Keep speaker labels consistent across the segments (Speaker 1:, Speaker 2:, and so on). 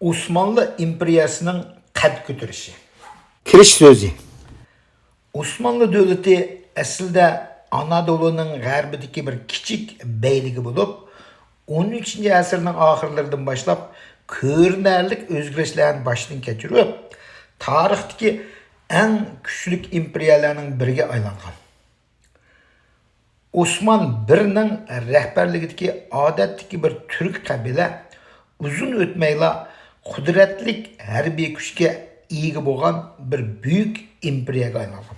Speaker 1: Osmanlı imperiyasının qad ko'tarishi.
Speaker 2: Kirish so'zi.
Speaker 1: Osmanlı devleti aslida Anadolu'nun g'arbidagi bir kichik beyligi bo'lib, 13-asrning oxirlaridan boshlab ko'rinarli o'zgarishlarni boshdan kechirib, tarixdagi eng kuchli imperiyalarning biriga aylangan. Osman Bir'ning rahbarligidagi odatdagi bir turk qabila uzun o'tmayla qudratlik harbiy kuchga ega bo'lgan bir buyuk imperiyaga aylangan.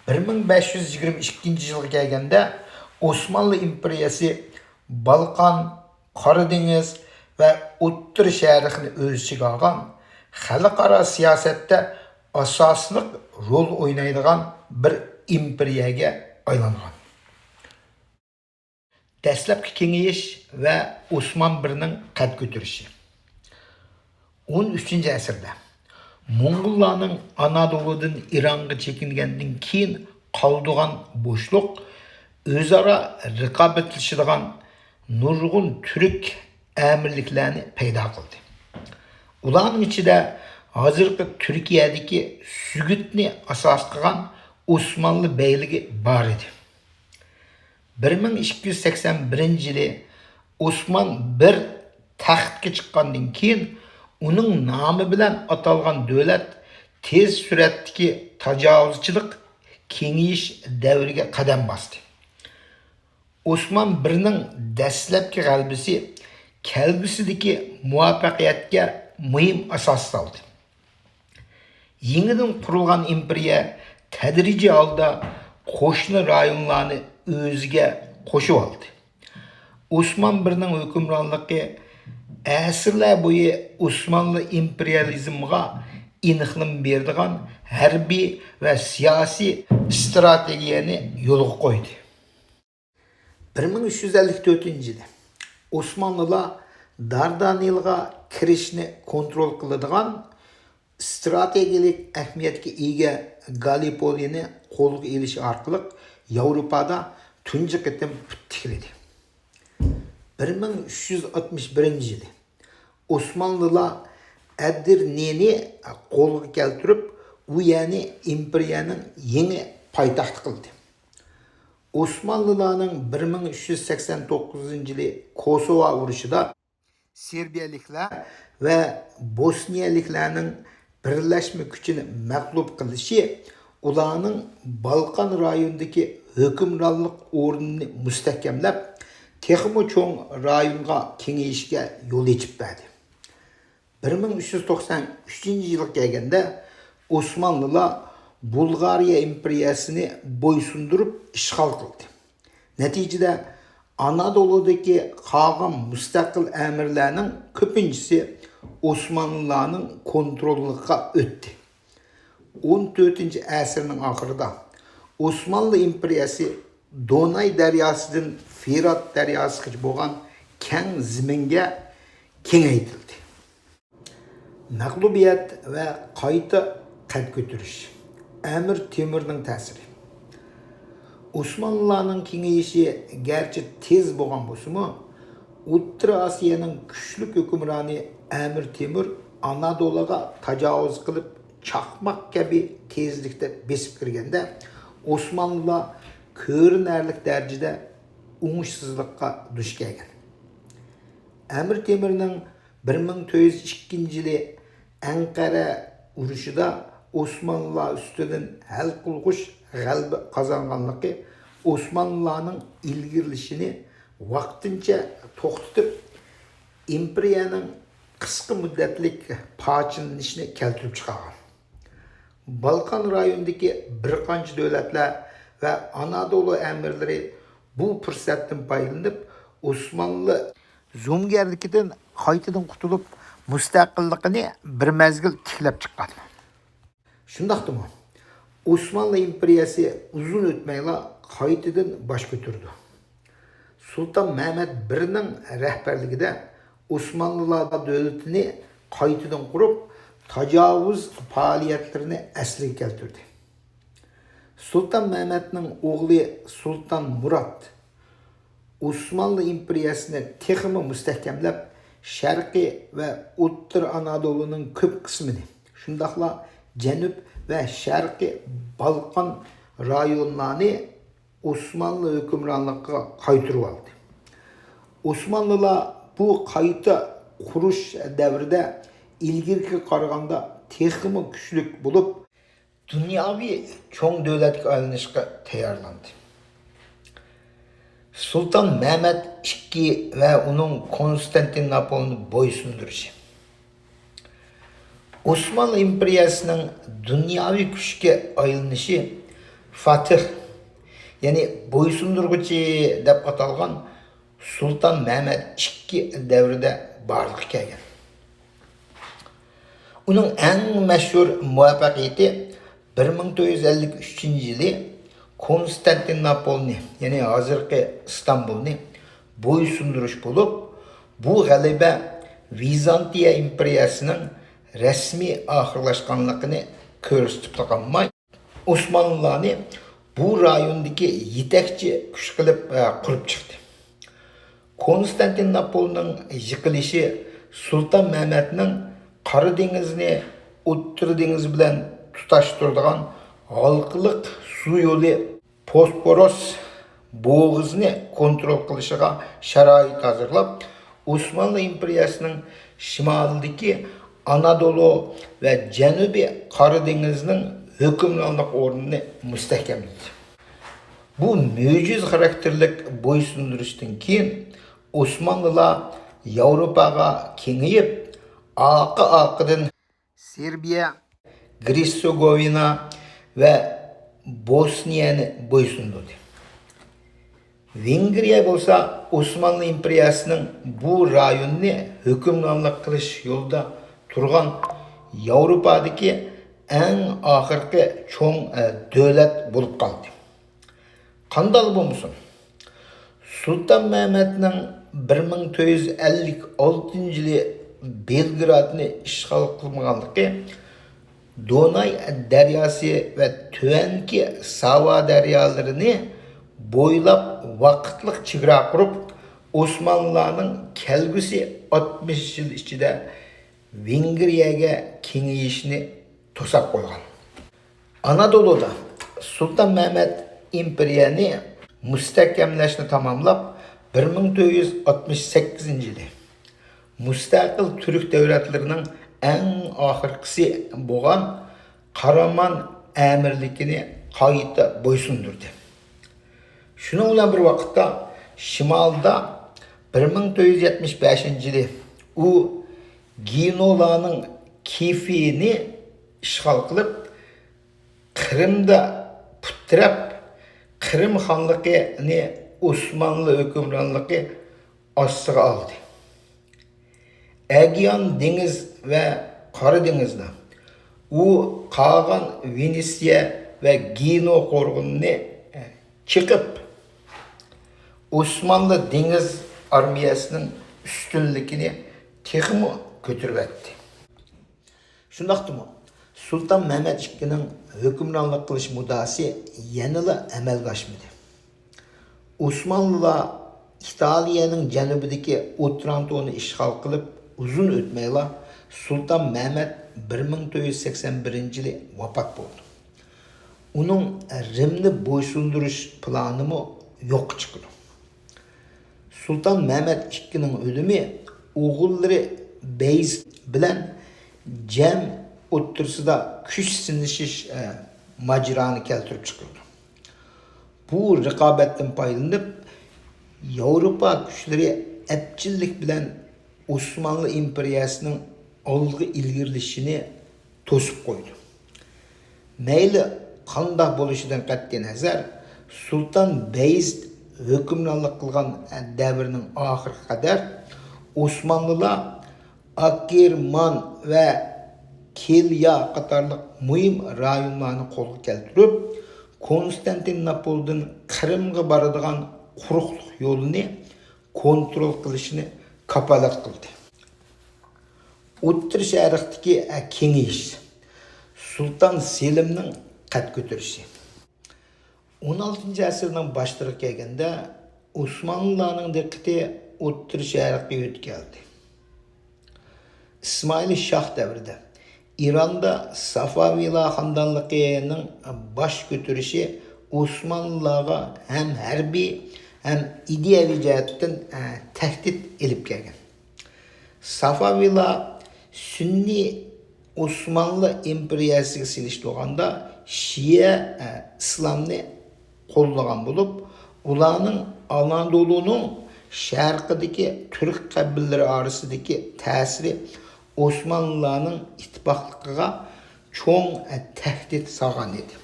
Speaker 1: 1522 yılga kelganda Osmanlı imperiyasi Balkan, Qora dengiz va O'rta Sharqni o'z ichiga olgan xalqaro siyosatda asosli rol o'ynaydigan bir imperiyaga aylangan. Dastlabki kengayish va Osman Bir'ning qad ko'tarishi. 13-asrda Moğollarning Anadolu'dan İran'a çekingandan keyin qoldigan bo'shliq o'zaro raqobatlashadigan nurg'un turk amirliklarni paydo qildi. Ularning ichida hozirgi Turkiyadagi Sugutni asos qilgan Osmanlı beyligi bor edi. 1281-yili Osman bir taxtga chiqqandan keyin uning nomi bilan atalgan davlat tez suratdagi tajovuzchilik kengayish davriga qadam bosdi. Osman Bir'ning dastlabki g'alabasi kelgusidagi muvaffaqiyatga muhim asos soldi. Yangidan qurilgan imperiya tadrijiy holda qo'shni rayonlarni o'ziga qo'shib oldi. Osman Bir'ning hukmronligi asrlar bo'yi Osmanlı imperializmiga aniqlik beradigan harbiy va siyosiy strategiyani yo'lga qo'ydi. 1354-yilda Osmanlılar Dardanelga kirishni kontrol qiladigan strategik ahamiyatga ega Gallipolini qo'lga olish orqali Yevropada tunji qitim tikladi. 1361-yilda Osmanlılar Edirne'ni qo'lga keltirib, u yani imperiyaning yangi poytaxti qildi. Osmanlılarning 1389-yili Kosova urushida Serbiyaliklar va Bosniyaliklarning birlashma kuchini mag'lub qilishi ularning Balkan rayonidagi hukmronlik o'rnini mustahkamlab, texmo cho'ng rayonga kengayishga yo'l ochib berdi. 1393-yilga kelganda Osmanlılar Bulgariya imperiyasini bo'ysundirib ishg'ol qildi. Natijada Anadolu'dagi qolgan mustaqil amirlarning ko'pinchisi Osmanlılarning kontrolligiga o'tdi. 14-asrning oxirida Osmanlı imperiyasi Donay daryosidan Firat daryosigacha bo'lgan keng zaminga kengaytirildi. Mag'lubiyat va qayta qad ko'tarish. Amir Temurning ta'siri. Osmanlılarning kengayishi garchi tez bo'lgan bo'lsa-mu, O'rta Osiyoning kuchli hukmroni Amir Temur Anadolu'ga tajovuz qilib, chaqmoq kabi tezlikda besib kirganda Osmanlılar ko'rinarli darajada o'ngishsizlikqa duch kelgan. Amir Temurning 1402-yili Ankara urushida Osmanlılar ustidan hal qilg'uch g'alaba qozonganligi Osmanlılarning ilgirilishini vaqtincha to'xtatib, imperiyaning qisqa muddatlik parchalanishini keltirib chiqargan. Balkan rayonidagi bir qancha davlatlar va Anadolu amirlari bu fursatdan foydalanib, Osmanlı zo'mgarligidan qaytadan qutulib, mustaqilligini bir mezgil tiklab chiqqan. Shundaqdimi? Osmanlı imperiyasi uzun o'tmayla qaytadan bosh ko'tardi. Sultan Mehmet Bir'ning rahbarligida Osmanlılar davlatini qaytadan qurib, tajovuz faoliyatlarini asliga keltirdi. Sultan Mehmet'ning o'g'li Sultan Murat Osmanlı imperiyasini texmi mustahkamlab, Şərqi və O'rta Anadolu'nun köp qismini, şundaqla Cənub və Şərqi Balqan rayonlarını Osmanlı hükümranlıqqa qaytırıb aldı. Osmanlılar bu qayta quruş davrida ilgirki qaraganda texmi kuchlik bo'lib, dunyoviy cho'ng davlatga aylanishga tayyorlandi. Sultan Mehmet II ve onun Konstantinopol'unu boysunduruşu. Osmanlı İmperiyası'nın dünyavi güçke aylanışı Fatih, yani boysundurgucu dep atalgan Sultan Mehmet II devrinde barlık kelgen. Onun en meşhur muvaffakiyeti 1453 yılı Konstantinopol'ni, yani hazırki İstanbul'ni boysunduruş bulup, bu galiba Vizantiya İmperiyası'nın resmi ahırlaşkanlığını körüstüp takanmay, Osmanlılarını bu rayondaki yetekçi güç kılıp kurup çıktı. Konstantinopol'un yıkılışı Sultan Mehmet'nin Karadeniz'ni O'rta Deniz bilen tutaştırdıgan halkılık su yolu Bosporos boğazını kontrol kılışıga şarait hazırlap, Osmanlı İmperiyası'nın şimaldaki Anadolu ve Cenubi Karadeniz'nin hükümranlık ornunu müstehkemledi. Bu müciz karakterlik boysunduruştan keyin Osmanlılar Avrupa'ga kengayip, akıdan Serbiya, Herzegovina ve Bosniya'nı boysundurdu. Vengriya bolsa Osmanlı İmperiyası'nın bu rayonunu hükümranlık kılış yolda turgan Avrupa'daki en ahırkı çoğun devlet bulup kaldı. Qandal bolmuşsun? Sultan Mehmet'nin 1456 yılı Belgrad'ını işgal kılmaganlığı, Donay deryası ve Tüvenki Sava deryalarını boylap vakitlik çigra kurup, Osmanlılarının kelgüsü 60 yıl içinde Vengriya'ga kengeyişini tosap koygan. Anadolu'da Sultan Mehmet İmperiyani müstehkemleşini tamamlap 1468 yılı müstakil Türk devletlerinin en ahırkısı boğan Karaman emirlikini kayıta boysundurdu. Şuna olan bir vakitte şimalda 1475 yılı u Ginola'nın keyfini işgal kılıp Kırım'da püttirep Kırım Hanlığı'nı Osmanlı hükümranlığı astığa aldı. Aegean deniz ve Karadeniz'de u Kagan, Venesia ve Gino korgununu çıkıp Osmanlı deniz armiyasının üstünlükini texmi götürüp etti. Şundaqtımı? Sultan Mehmet II'nin hükümranlık kılış müddəsi yanıla əməlgə aşmadı. Osmanlılar İtalya'nın cənubidəki Otranto'nu işgal kılıp uzun ötmeyla Sultan Mehmet 1481 yılı vafat oldu. Onun Rimni boysunduruş planı yok çıktı. Sultan Mehmet II'nin ölümü oğulları Beyz bilen Cem o'ttirsida kuch sinishish majrani keltirib chiqildi. Bu raqobatdan foydalanib Yevropa kuchlari epchillik bilan Osmanlı İmperiyası'nın olg'i ilgirilishini to'sib qo'ydi. Mayli qanday bo'lishidan qat'iy nazar, Sultan Beyazid hukmronlik qilgan davrning oxiriga qadar Osmanlılar Akirman ve Kilya qatarlıq mühim rayonlarını qo'lga keltirib, Konstantinopoldan Qrimga boradigan quruqlik yo'lini kontrol qilishni kapolat qildi. O'rta Sharqdagi kengayish, Sultan Selimning qad ko'tarishi. 16 asrning boshlariga kelganda Osmanlılarning diqqati O'rta Sharqqa o'tib keldi. İsmail Şah devrida İran'da Safavilar xonadonligining bosh ko'tarishi Osmanlılarga hem harbiy hem ideyaviy jihatdan tahdid elib kelgan. Safavilar Sünni Osmanlı imperiyasiga silishtirganda Şia İslamni qo'llagan bo'lib, ularning Anadolu'nun sharqidagi Türk qabillalari orasidagi ta'siri Osmanlılarning ittifoqligiga cho'ng tahdid solgan edi.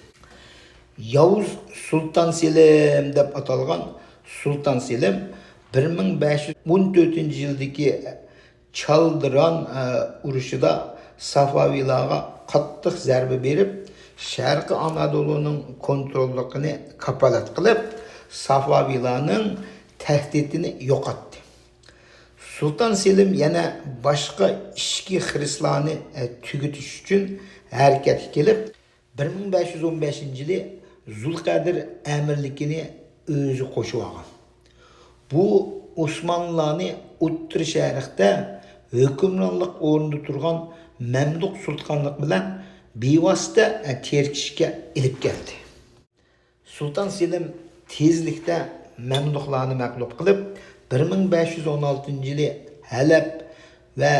Speaker 1: Yavuz Sultan Selim deb atalgan Sultan Selim 1514-yildagi Çaldıran urushida Safavilarga qattiq zarba berib, Sharqi Anadolu'nun kontrolligini kapolat qilib, Safavilarning tahdidini yo'qotdi. Sultan Selim yana boshqa ishki xristianlarni tugutish uchun harakatga kelib, 1515-yili Zulqadir amirligini o'zi qo'shib olgan. Bu Osmanlılarni O'ttir Sharqda hukmronlik o'rnida turgan Mamluk sultonlik bilan bevosita terkishga ilib keldi. Sultan Selim tezlikda Mamluklarni mag'lub qilib, 1516-yili Halab va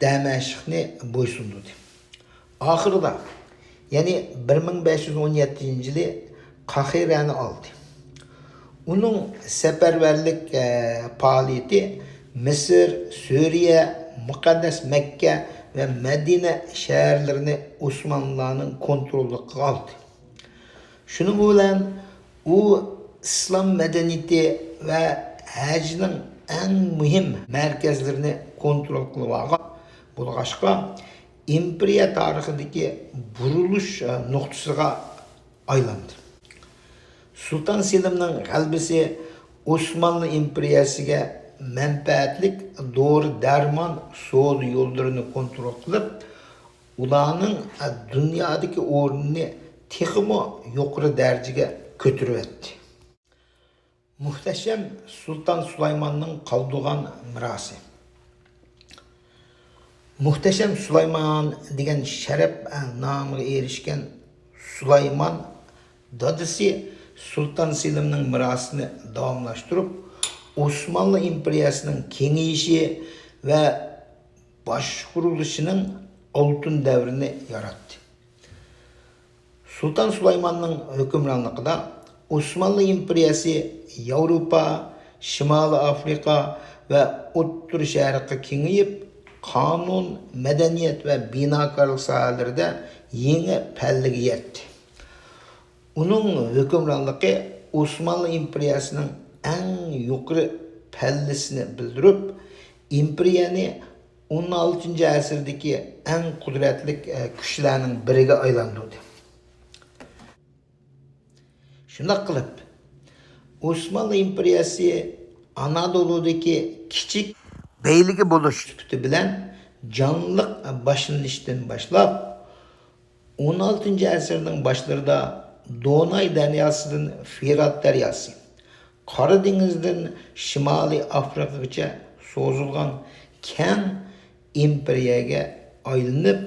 Speaker 1: Damashqni bo'ysundirdi. Oxirida, ya'ni 1517-yili Qahirani oldi. Uning safarbarlik faoliyati Misr, Suriya, Muqaddas Makka ve Medine şehirlerini Osmanlılarning kontrolligiga oldi. Şunun bilan u İslam medeniyeti ve hacning en mühim merkezlerini kontrol qilib olgan bo'lg'achqa, imperiya tarixidagi burilish nuqtasiga aylandi. Sultan Selimning g'alabasi Osmanlı imperiyasiga menfaatlik doğru derman soğudu yollarını kontrol qilib, ularning dünyadaki o'rnini texmo yuqori darajaga ko'tarib etdi. Muhtasham Sultan Süleyman'ning qoldirgan mirosi. Muhtasham Süleyman degan sharaf nomiga erishgan Süleyman dadasi Sultan Selim'ning mirosini davomlashtirib, Osmanlı imperiyasının kengayişi ve başkuruluşunun altın devrini yarattı. Sultan Süleyman'ın hükümranlığında Osmanlı imperiyası Avrupa, Şimali Afrika ve O'ttir Sharqqa kengayib, kanun, medeniyet ve binakarlık sahalarida yeni palliga yetdi. Onun hükümranlığı Osmanlı imperiyasının en yuqori pallisini bildirib, imperiyani 16. asrdagi en qudratli kuchlarning biriga aylantirdi. Shunday qilib, Osmanlı imperiyasi Anadolu'dagi kichik beyligi bo'lish sifati bilan jonliq boshlanishdan boshlab 16. asrning boshlarida Donay daryosidan Firat daryosi, Qora dengizdan Shimoliy Afrikagacha so'zilgan keng imperiyaga aylanib,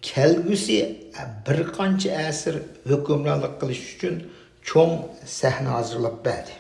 Speaker 1: kelgusi bir qancha asr hukmronlik qilish uchun cho'ng sahna hozirlab berdi.